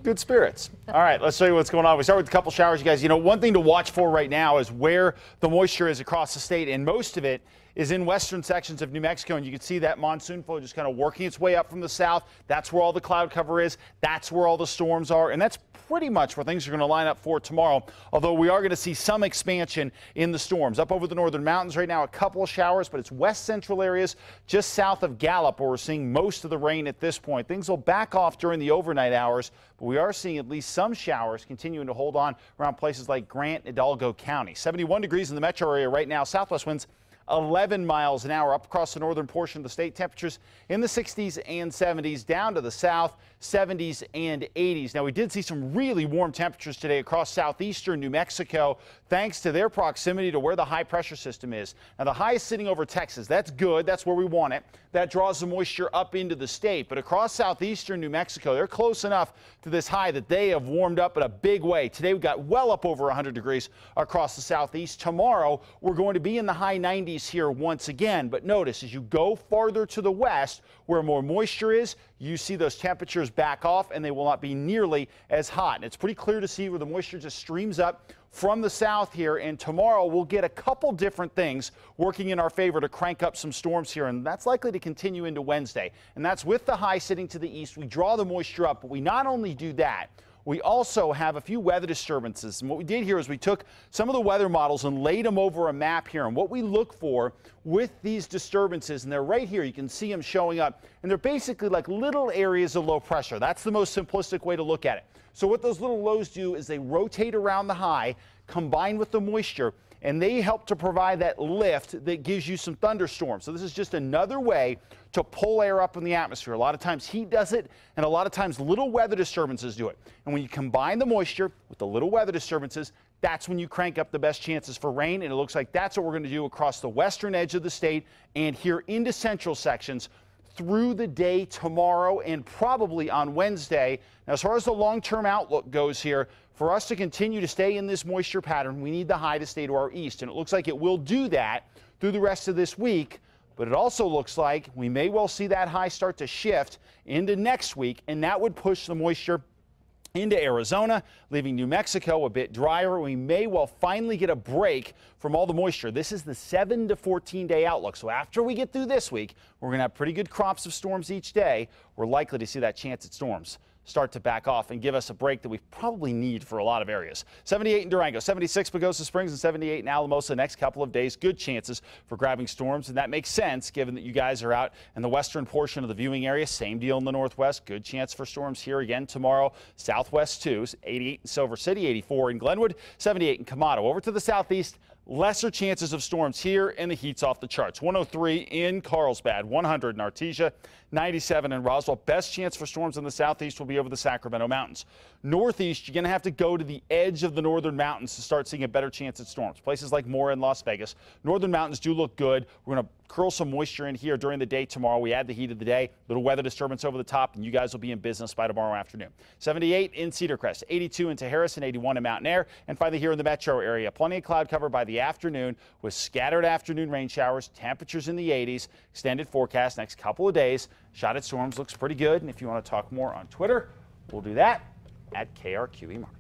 Good spirits. All right, let's show you what's going on. We start with a couple showers, you guys. You know, one thing to watch for right now is where the moisture is across the state, and most of it is in western sections of New Mexico, and you can see that monsoon flow just kind of working its way up from the south. That's where all the cloud cover is. That's where all the storms are, and that's pretty much where things are going to line up for tomorrow, although we are going to see some expansion in the storms. Up over the northern mountains right now, a couple of showers, but it's west central areas just south of Gallup where we're seeing most of the rain at this point. Things will back off during the overnight hours, but we are seeing at least some showers continuing to hold on around places like Grant and Hidalgo County. 71 degrees in the metro area right now. Southwest winds 11 miles an hour up across the northern portion of the state. Temperatures in the 60s and 70s, down to the south 70s and 80s. Now, we did see some really warm temperatures today across southeastern New Mexico thanks to their proximity to where the high pressure system is. Now, the high is sitting over Texas. That's good. That's where we want it. That draws the moisture up into the state. But across southeastern New Mexico, they're close enough to this high that they have warmed up in a big way. Today, we got well up over 100 degrees across the southeast. Tomorrow, we're going to be in the high 90s here once again. But notice, as you go farther to the west, where more moisture is, you see those temperatures back off and they will not be nearly as hot. And it's pretty clear to see where the moisture just streams up from the south here, and tomorrow we'll get a couple different things working in our favor to crank up some storms here, and that's likely to continue into Wednesday. And that's with the high sitting to the east. We draw the moisture up, but we not only do that, we also have a few weather disturbances. And what we did here is we took some of the weather models and laid them over a map here. And what we look for with these disturbances, and they're right here, you can see them showing up, and they're basically like little areas of low pressure. That's the most simplistic way to look at it. So what those little lows do is they rotate around the high, combine with the moisture, and they help to provide that lift that gives you some thunderstorms. So this is just another way to pull air up in the atmosphere. A lot of times heat does it, and a lot of times little weather disturbances do it. And when you combine the moisture with the little weather disturbances, that's when you crank up the best chances for rain. And it looks like that's what we're going to do across the western edge of the state and here into central sections through the day tomorrow and probably on Wednesday. Now, as far as the long-term outlook goes here, for us to continue to stay in this moisture pattern, we need the high to stay to our east. And it looks like it will do that through the rest of this week. But it also looks like we may well see that high start to shift into next week, and that would push the moisture into Arizona, leaving New Mexico a bit drier. We may well finally get a break from all the moisture. This is the 7 to 14 day outlook. So after we get through this week, we're going to have pretty good crops of storms each day. We're likely to see that chance at storms start to back off and give us a break that we probably need for a lot of areas. 78 in Durango, 76 Pagosa Springs, and 78 in Alamosa. The next couple of days, good chances for grabbing storms, and that makes sense given that you guys are out in the western portion of the viewing area. Same deal in the northwest. Good chance for storms here again tomorrow. Southwest too. 88 in Silver City, 84 in Glenwood, 78 in Camado. Over to the southeast, lesser chances of storms here, and the heat's off the charts. 103 in Carlsbad, 100 in Artesia, 97 in Roswell. Best chance for storms in the southeast will be over the Sacramento Mountains. Northeast, you're going to have to go to the edge of the northern mountains to start seeing a better chance at storms. Places like Mora and Las Vegas. Northern mountains do look good. We're going to curl some moisture in here during the day tomorrow. We add the heat of the day, little weather disturbance over the top, and you guys will be in business by tomorrow afternoon. 78 in Cedar Crest, 82 in Harris, and 81 in Mountain Air. And finally here in the metro area, plenty of cloud cover by the afternoon with scattered afternoon rain showers, temperatures in the 80s, extended forecast next couple of days. Shot at storms looks pretty good. And if you want to talk more on Twitter, we'll do that at KRQE Mark.